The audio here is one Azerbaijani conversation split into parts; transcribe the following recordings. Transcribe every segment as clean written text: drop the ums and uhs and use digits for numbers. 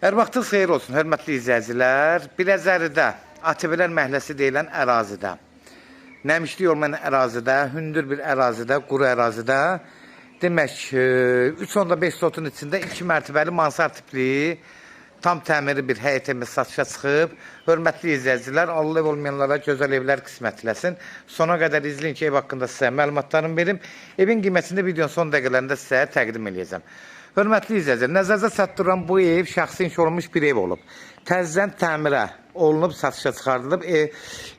Hər vaxtınız xeyir olsun, hörmətli izləyicilər. Biləcəridə, ATV-lər məhəlləsi deyilən ərazidə, nəmişli olmayan ərazidə, hündür bir ərazidə, quru ərazidə, demək, 3.5 sotun içində 2 mərtəbəli mansar tipli, tam təmiri bir həyətimiz satışa çıxıb. Hörmətli izləyicilər, Allah ev olmayanlara gözəl evlər qismət eləsin. Sona qədər izləyin ki, ev haqqında sizə məlumatlarımı verim. Evin qiymətində videonun son dəqiqələrində sizə təqdim edəcəm. Hörmətli izləyicilər, nəzərdə çatdırılan bu ev şəxsi inşa olunmuş bir ev olub. Təzədən təmirə olunub, satışa çıxardılıb.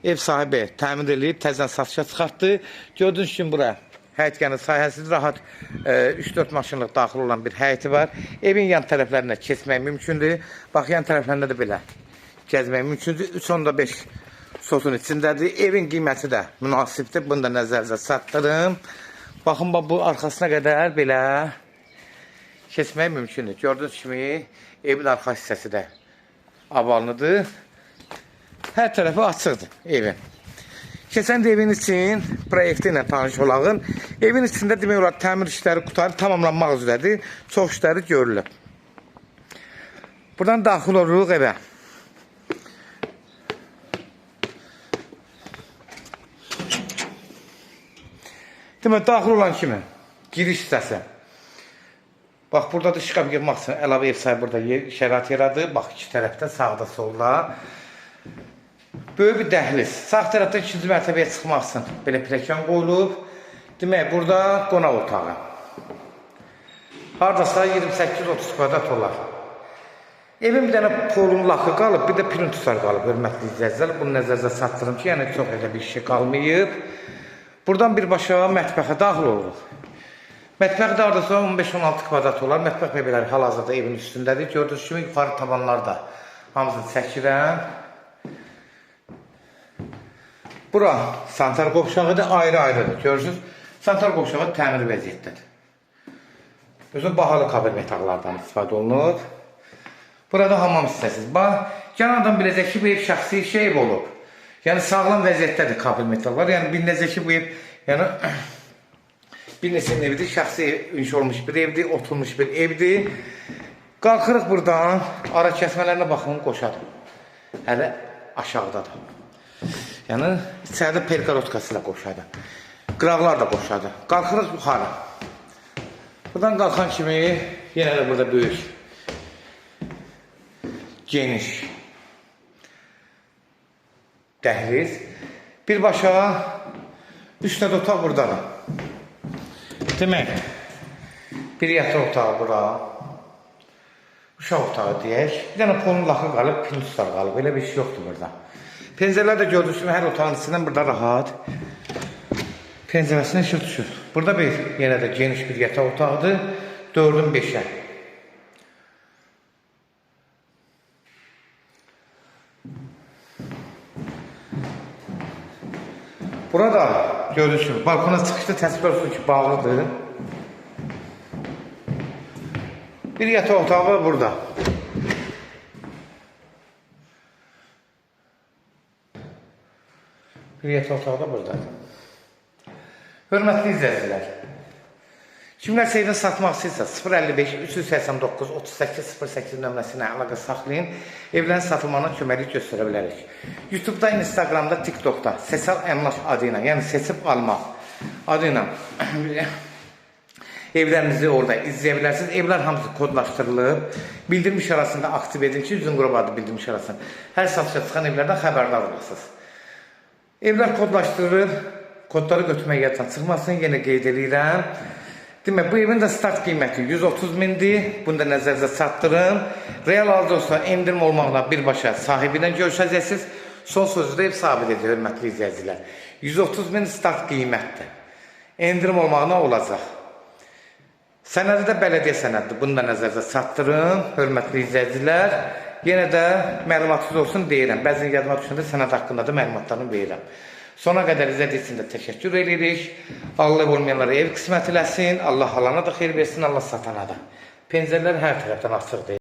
Ev sahibi təmir edilib, təzədən satışa çıxartdı. Gördüyünüz kimi bura həyətgənin sahəsi rahat 3-4 maşınlıq daxil olan bir həyəti var. Evin yan tərəflərinə keçmək mümkündür. Bax, yan tərəflərində də belə gəzmək mümkündür. 3.5 sotun içindədir. Evin qiyməti də münasibdir. Bunu da nəzərinizə çatdırım. Baxın, bu arxasına qədər belə keçmək mümkündür. Gördüyünüz kimi evin arxa hissəsi də avallıdır. Hər tərəfi açıqdır evin. Keçən də evin için proyekti ilə tanış olağın. Evin içində demək olar təmir işləri qutarıb tamamlanmaq üzrədir. Çox işləri görülüb. Buradan daxil oluruq evə. Demək, daxil olan kimi giriş hissəsi. Bax, burada da şikab yığmaq üçün əlavə ev sahibi burada şərait yaradır. Bax, iki tərəfdə, sağda, solda. Böyük bir dəhliz. Sağ tərəfdən ikinci mərtəbəyə çıxmaq üçün belə pləkan qoyulub. Demək, burada qonaq otağı. Haradasa 28-30 kvadrat olar. Evin bir dənə polun laxı qalıb, bir də printusar qalıb, hörmətli izləyicilər. Bunu nəzərdə çatdırım ki, yəni çox elə bir şey qalmayıb. Buradan birbaşa mətbəxə daxil oluruq. Mətbəx də aradasa 15-16 kvadrat olar. Mətbəx mebelləri hal-hazırda evin üstündədir. Gördüyünüz kimi yuxarı tavanlar da hamısını çəkirəm. Bura sanitar qovşağıdır, ayrı-ayrıdır. Görürsünüz, sanitar qovşağı təmir vəziyyətdədir. Özün bahalı kabel metaqlardan istifadə olunub. Burada hamam hissəsiz. Bax, kənardan biləcək ki, bu ev şəxsi ev olub. Yəni sağlam vəziyyətdədir kabel metaqlar. Yəni bilinəcək ki, bu ev bir neçənin evidir, şəxsi inşa olmuş bir evdir, oturmuş bir evdir. Qalxırıq buradan, ara kəsmələrinə baxın, qoşadır. Hələ aşağıdadır. Yəni, içəridə perkarotkası ilə qoşadır. Qıraqlar da qoşadır. Qalxırıq yuxarı. Buradan qalxan kimi, yenə də burada böyük, geniş dəhliz. Birbaşa 3 dənə otaq buradadır. Demək, bir yataq otağı bura, uşaq otağı deyək, bir dənə polun laxı qalıb, printuslar qalıb, elə bir şey yoxdur burada. Pəncərələr də gördüyünüz kimi hər otağın içindən burada rahat pəncərəsindən işıq düşür. Burada bir, yenə də geniş bir yataq otağıdır, 4-ün 5-ə. Burada gördüyünüz kimi balkona çıxışda təsvir olsun ki, bağlıdır. Bir yataq otağı var burada. Bir yataq otağı da buradadır. Hörmətli izləyicilər, kimlərsə evini satmaq istəyirsə 055-389-3808 nömrəsinə əlaqə saxlayın. Evlərin satılmağına köməklik göstərə bilərik. YouTube'da, Instagram'da, TikTok'da Sesal Əmlak adı ilə, yəni seçib almaq adı ilə evlərinizi orada izləyə bilərsiniz. Evlər hamısı kodlaşdırılıb. Bildirmiş arasında aktiv edin ki, Zünqurov adı bildirmiş arasında. Hər satışa çıxan evlərdən xəbərdar olasınız. Evlər kodlaşdırılır. Kodları götürmək yaddan çıxmasın, yenə qeyd edirəm. Demək, bu evin də start qiyməti 130 mindir. Bunu da nəzərinizə çatdırım. Real halda olsa endirim olmaqla birbaşa sahibi ilə görüşəcəksiniz. Son sözü də ev sahibi dedi, hörmətli izləyicilər. 130 min start qiymətdir. Endirim olmaqla olacaq. Sənədi də bələdiyyə sənədidir. Bunu da nəzərinizə çatdırım, hörmətli izləyicilər. Yenə də məlumatınız olsun deyirəm. Bəzən yadıma düşəndə sənəd haqqında da məlumatlarını verirəm. Sona qədər izlədiyiniz üçün də təşəkkür edirik. Allah olmayanlara ev qismət eləsin. Allah alana da xeyir versin, Allah satana da. Pəncərələr hər tərəfdən açıqdır.